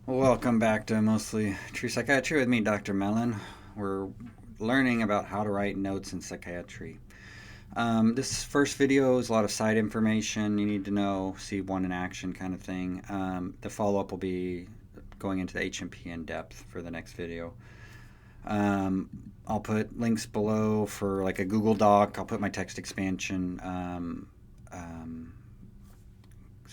Welcome back to Mostly True Psychiatry with me, Dr. Mellon. We're learning about how to write notes in psychiatry. This first video is a lot of side information you need to know, see one in action kind of thing. The follow up will be going into the HMP in depth for the next video. I'll put links below for like a Google Doc. I'll put my text expansion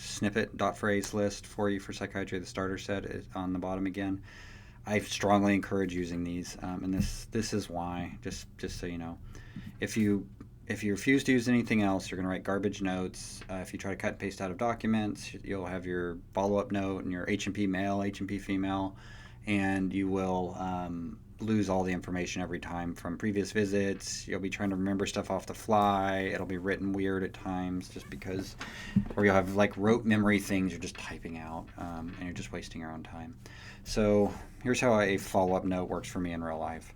snippet dot phrase list for you for psychiatry. The starter set is on the bottom again. I strongly encourage using these, and this is why. Just so you know, if you if you refuse to use anything else, you're going to write garbage notes. If you try to cut and paste out of documents, you'll have your follow-up note and your H&P male, H&P female, and you will lose all the information every time from previous visits. You'll be trying to remember stuff off the fly. It'll be written weird at times just because, or you'll have like rote memory things you're just typing out, and you're just wasting your own time. So here's how a follow-up note works for me in real life.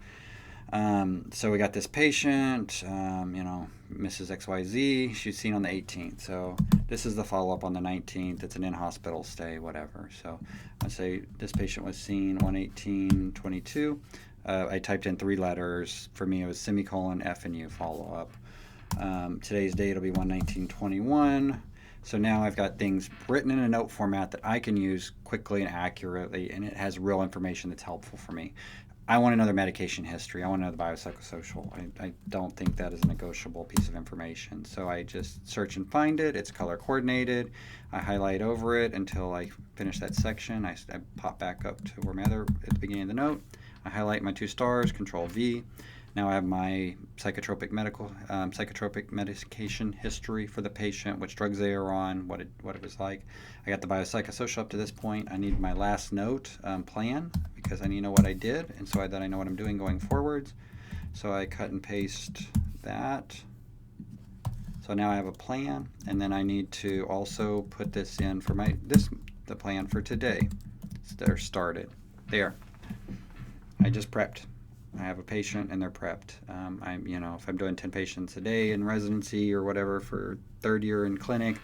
So we got this patient, Mrs. XYZ. She's seen on the 18th. So this is the follow-up on the 19th. It's an in-hospital stay, whatever. So I say this patient was seen 118-22. I typed in 3 letters. For me, it was semicolon F and U follow-up. Today's date will be 119-21. So now I've got things written in a note format that I can use quickly and accurately, and it has real information that's helpful for me. I want another medication history. I want another biopsychosocial. I don't think that is a negotiable piece of information. So I just search and find it. It's color coordinated. I highlight over it until I finish that section. I pop back up to where my other at the beginning of the note. I highlight my 2 stars, Control V. Now I have my psychotropic medication history for the patient, which drugs they are on, what it was like. I got the biopsychosocial up to this point. I need my last note plan because I need to know what I did, and so that I know what I'm doing going forwards. So I cut and paste that. So now I have a plan, and then I need to also put this in for the plan for today. They're started. There. I just prepped. I have a patient and they're prepped. If I'm doing 10 patients a day in residency or whatever for third year in clinic,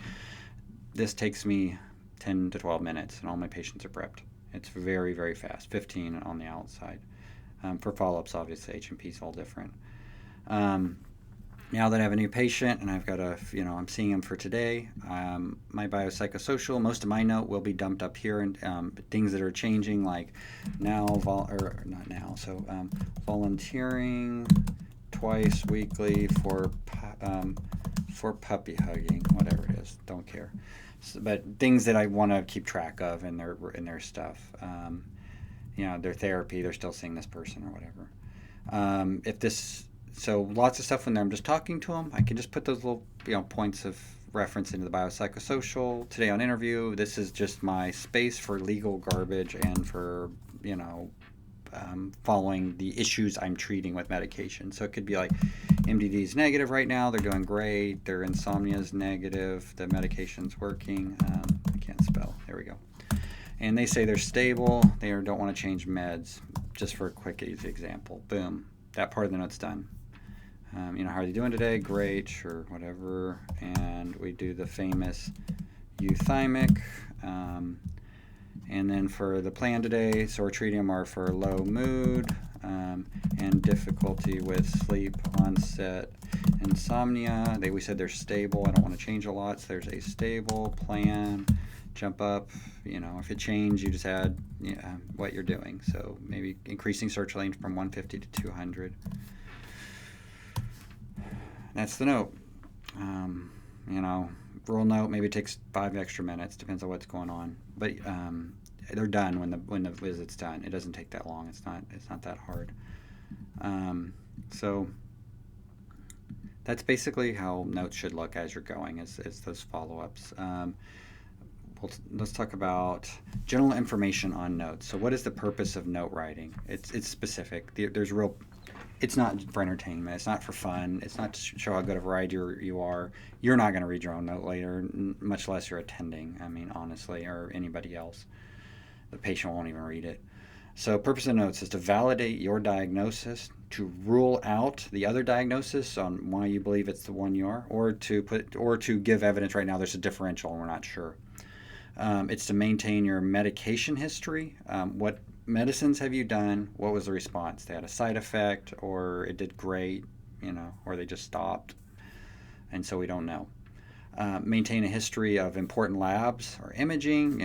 this takes me 10 to 12 minutes and all my patients are prepped. It's very, very fast, 15 on the outside. For follow-ups, obviously, H&P is all different. Now that I have a new patient and I've got I'm seeing him for today, my biopsychosocial, most of my note will be dumped up here, and things that are changing, like volunteering twice weekly for puppy hugging, whatever it is, don't care. So, but things that I want to keep track of in their stuff, their therapy, they're still seeing this person or whatever. If this So lots of stuff when I'm just talking to them, I can just put those little points of reference into the biopsychosocial. Today on interview, this is just my space for legal garbage and for following the issues I'm treating with medication. So it could be like MDD is negative right now. They're doing great. Their insomnia is negative. The medication's working. I can't spell. There we go. And they say they're stable. They don't want to change meds. Just for a quick, easy example. Boom. That part of the note's done. How are you doing today? Great, sure, whatever. And we do the famous euthymic. And then for the plan today, so we're treating them are for low mood and difficulty with sleep onset insomnia. We said they're stable. I don't want to change a lot, so there's a stable plan. Jump up, if it changed, you just add what you're doing. So maybe increasing search range from 150 to 200. That's the note. Rule note maybe takes 5 extra minutes, depends on what's going on. But they're done when the visit's done. It doesn't take that long. It's not that hard. So that's basically how notes should look as you're going. Is those follow-ups. Let's talk about general information on notes. So what is the purpose of note writing? It's specific. It's not for entertainment. It's not for fun. It's not to show how good of a writer you are. You're not going to read your own note later, much less you're attending, honestly, or anybody else. The patient won't even read it. So purpose of notes is to validate your diagnosis, to rule out the other diagnosis on why you believe it's the one you are, or to give evidence right now there's a differential and we're not sure. It's to maintain your medication history. What medicines have you done? What was the response? They had a side effect, or it did great, or they just stopped, and so we don't know. Maintain a history of important labs or imaging.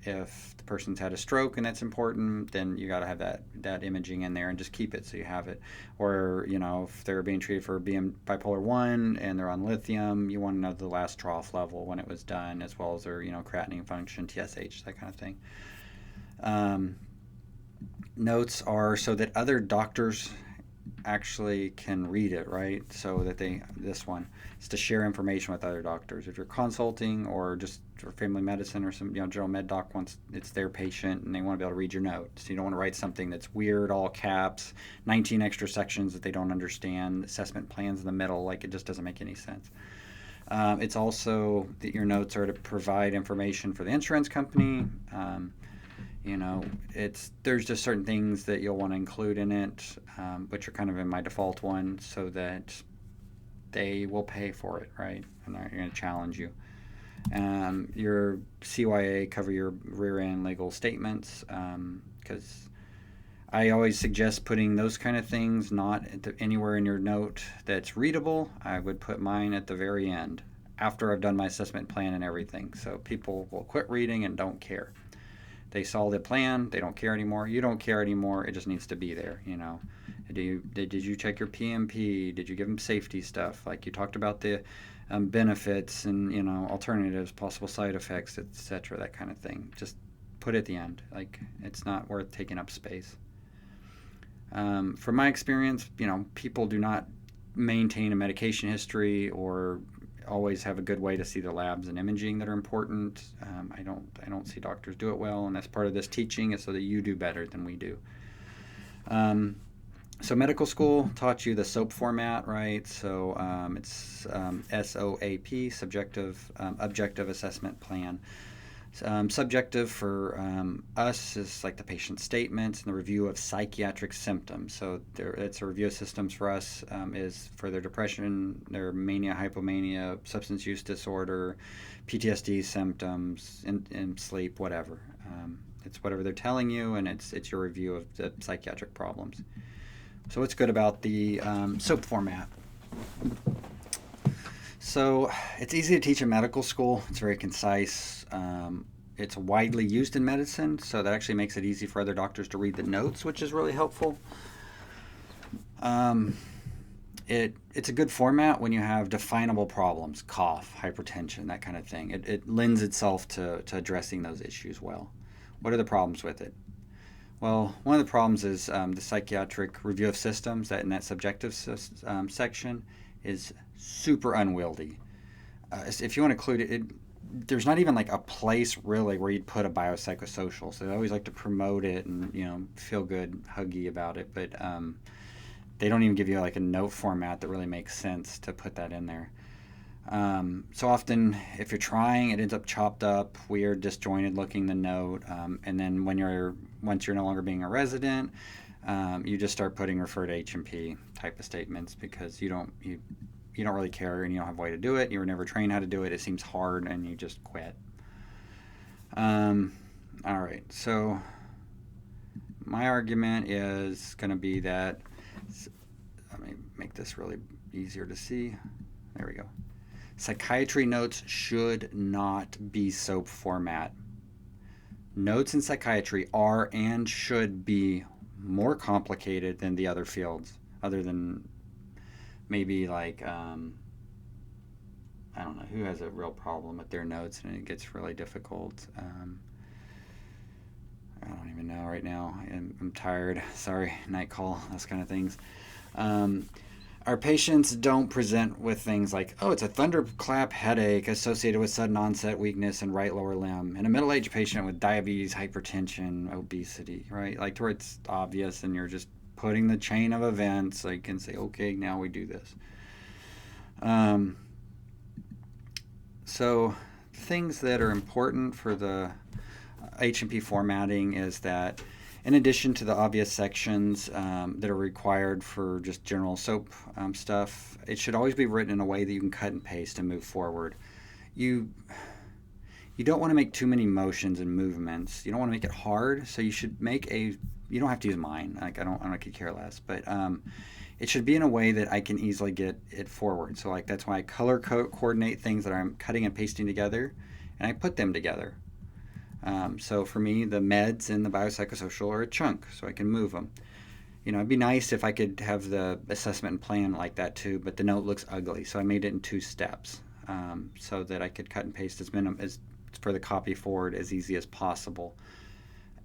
If the person's had a stroke and that's important, then you got to have that imaging in there and just keep it so you have it. Or if they're being treated for being bipolar 1 and they're on lithium, you want to know the last trough level when it was done, as well as their creatinine function, TSH, that kind of thing. Notes are so that other doctors actually can read it, right? So that this one is to share information with other doctors. If you're consulting or just for family medicine or some general med doc wants, it's their patient and they want to be able to read your notes. So you don't want to write something that's weird, all caps, 19 extra sections that they don't understand, assessment plans in the middle, like it just doesn't make any sense. It's also that your notes are to provide information for the insurance company. There's just certain things that you'll want to include in it, which are kind of in my default one, so that they will pay for it, right? And they're going to challenge you. Your CYA, cover your rear end legal statements, because I always suggest putting those kind of things not anywhere in your note that's readable. I would put mine at the very end after I've done my assessment plan and everything, so people will quit reading and don't care. They saw the plan, they don't care anymore. You don't care anymore, it just needs to be there. Did you check your PMP? Did you give them safety stuff? Like you talked about the benefits and alternatives, possible side effects, etc., that kind of thing. Just put it at the end. Like it's not worth taking up space. From my experience, people do not maintain a medication history or always have a good way to see the labs and imaging that are important. I don't see doctors do it well, and that's part of this teaching is so that you do better than we do. So medical school taught you the SOAP format, right? So it's SOAP, subjective, objective assessment plan. Subjective for us is like the patient statements and the review of psychiatric symptoms. So it's a review of systems for us is for their depression, their mania, hypomania, substance use disorder, PTSD symptoms, in sleep, whatever. It's whatever they're telling you, and it's your review of the psychiatric problems. So what's good about the SOAP format? So it's easy to teach in medical school. It's very concise. It's widely used in medicine, so that actually makes it easy for other doctors to read the notes, which is really helpful. It's a good format when you have definable problems, cough, hypertension, that kind of thing. It lends itself to addressing those issues well. What are the problems with it? Well, one of the problems is the psychiatric review of systems, that in that subjective section, is super unwieldy. If you want to include it, there's not even like a place really where you'd put a biopsychosocial. So they always like to promote it and feel good, huggy about it, but they don't even give you like a note format that really makes sense to put that in there. So often, if you're trying, it ends up chopped up, weird, disjointed looking, the note, and then once you're no longer being a resident, you just start putting refer to H&P type of statements because you don't really care and you don't have a way to do it. You were never trained how to do it. It seems hard and you just quit. All right, so my argument is going to be that, let me make this really easier to see. There we go. Psychiatry notes should not be SOAP format. Notes in psychiatry are and should be more complicated than the other fields, other than maybe like, I don't know, who has a real problem with their notes and it gets really difficult. I don't even know right now. I'm tired. Sorry, night call, those kind of things. Our patients don't present with things like, oh, it's a thunderclap headache associated with sudden onset weakness in right lower limb, and a middle-aged patient with diabetes, hypertension, obesity, right? Like to where it's obvious and you're just putting the chain of events, so you can say, okay, now we do this. So things that are important for the H&P formatting is that in addition to the obvious sections that are required for just general SOAP stuff, it should always be written in a way that you can cut and paste and move forward. You you don't want to make too many motions and movements. You don't want to make it hard, so you should make a. You don't have to use mine. Like I could care less, but it should be in a way that I can easily get it forward. So like that's why I color coordinate things that I'm cutting and pasting together, and I put them together. So for me, the meds and the biopsychosocial are a chunk, so I can move them. It'd be nice if I could have the assessment and plan like that too, but the note looks ugly, so I made it in 2 steps, so that I could cut and paste as for the copy forward as easy as possible.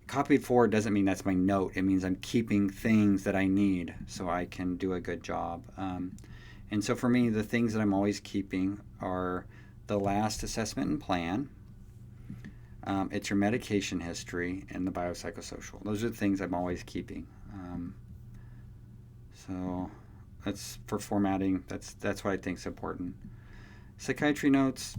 Copy forward doesn't mean that's my note. It means I'm keeping things that I need so I can do a good job. And so for me, the things that I'm always keeping are the last assessment and plan. It's your medication history and the biopsychosocial. Those are the things I'm always keeping. So that's for formatting. That's what I think is important. Psychiatry notes,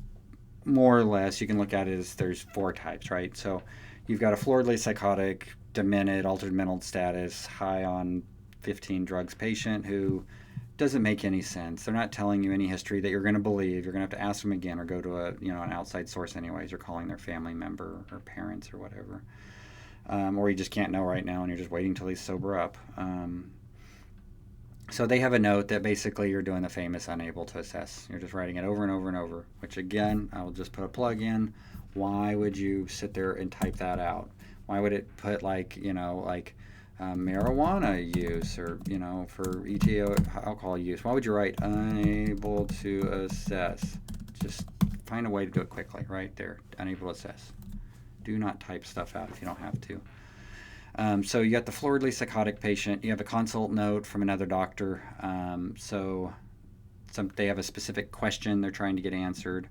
more or less, you can look at it as there's 4 types, right? So you've got a floridly psychotic, demented, altered mental status, high on 15 drugs patient who doesn't make any sense. They're not telling you any history that you're going to believe. You're going to have to ask them again or go to an outside source anyways, or calling their family member or parents or whatever. Or you just can't know right now and you're just waiting till they sober up. So they have a note that basically you're doing the famous unable to assess. You're just writing it over and over and over, which again, I'll just put a plug in. Why would you sit there and type that out? Why would it put marijuana use or, for ETO alcohol use? Why would you write unable to assess? Just find a way to do it quickly, right there, unable to assess. Do not type stuff out if you don't have to. So you got the floridly psychotic patient. You have a consult note from another doctor. They have a specific question they're trying to get answered.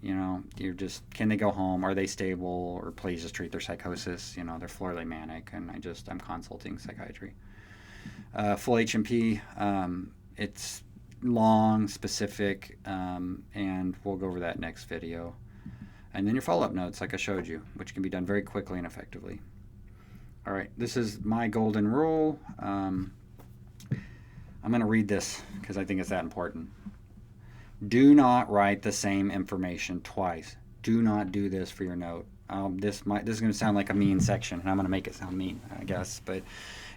Can they go home? Are they stable? Or please just treat their psychosis. They're floridly manic, and I'm consulting psychiatry. Full H&P, it's long, specific, and we'll go over that next video. And then your follow-up notes, like I showed you, which can be done very quickly and effectively. All right, this is my golden rule. I'm going to read this because I think it's that important. Do not write the same information twice. Do not do this for your note. This is going to sound like a mean section, and I'm going to make it sound mean, I guess. But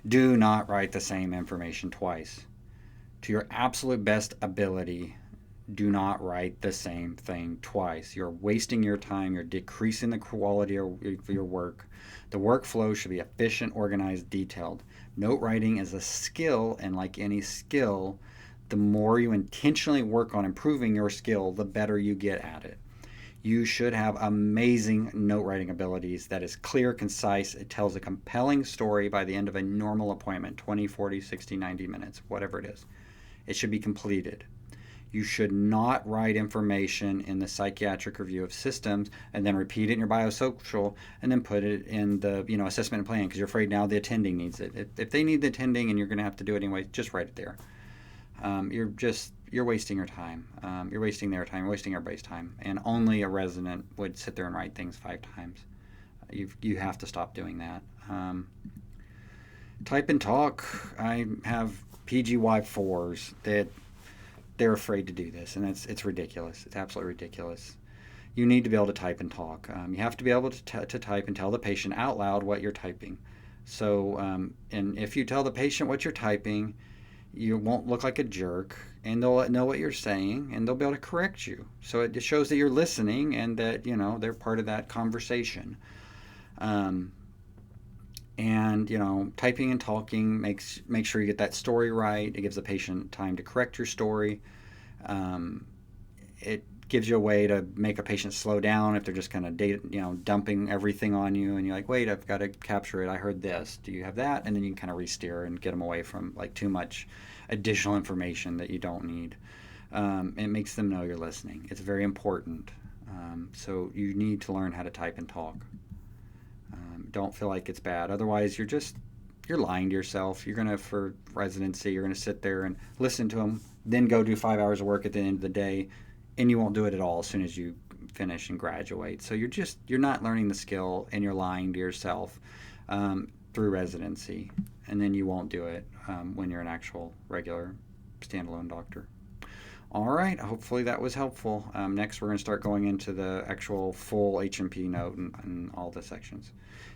do not write the same information twice. To your absolute best ability, do not write the same thing twice. You're wasting your time. You're decreasing the quality of your work. The workflow should be efficient, organized, detailed. Note writing is a skill, and like any skill, the more you intentionally work on improving your skill, the better you get at it. You should have amazing note writing abilities that is clear, concise. It tells a compelling story by the end of a normal appointment, 20, 40, 60, 90 minutes, whatever it is. It should be completed. You should not write information in the psychiatric review of systems and then repeat it in your biosocial and then put it in the assessment and plan because you're afraid now the attending needs it. If they need the attending and you're going to have to do it anyway, just write it there. You're wasting your time. You're wasting their time. You're wasting everybody's time. And only a resident would sit there and write things 5 times. You have to stop doing that. Type and talk. I have PGY4s that they're afraid to do this, and it's ridiculous. It's absolutely ridiculous. You need to be able to type and talk. You have to be able to type and tell the patient out loud what you're typing. So, and if you tell the patient what you're typing, you won't look like a jerk, and they'll know what you're saying, and they'll be able to correct you. So it just shows that you're listening and that they're part of that conversation. And typing and talking make sure you get that story right. It gives the patient time to correct your story. It gives you a way to make a patient slow down if they're just kind of dumping everything on you, and you're like, wait, I've got to capture it. I heard this. Do you have that? And then you can kind of re-steer and get them away from like too much additional information that you don't need. It makes them know you're listening. It's very important. So you need to learn how to type and talk. Don't feel like it's bad. Otherwise, you're lying to yourself. You're going to, for residency, you're going to sit there and listen to them, then go do 5 hours of work at the end of the day, and you won't do it at all as soon as you finish and graduate. So you're not learning the skill, and you're lying to yourself through residency, and then you won't do it when you're an actual regular standalone doctor. All right. Hopefully that was helpful. Next, we're going to start going into the actual full HMP note and all the sections.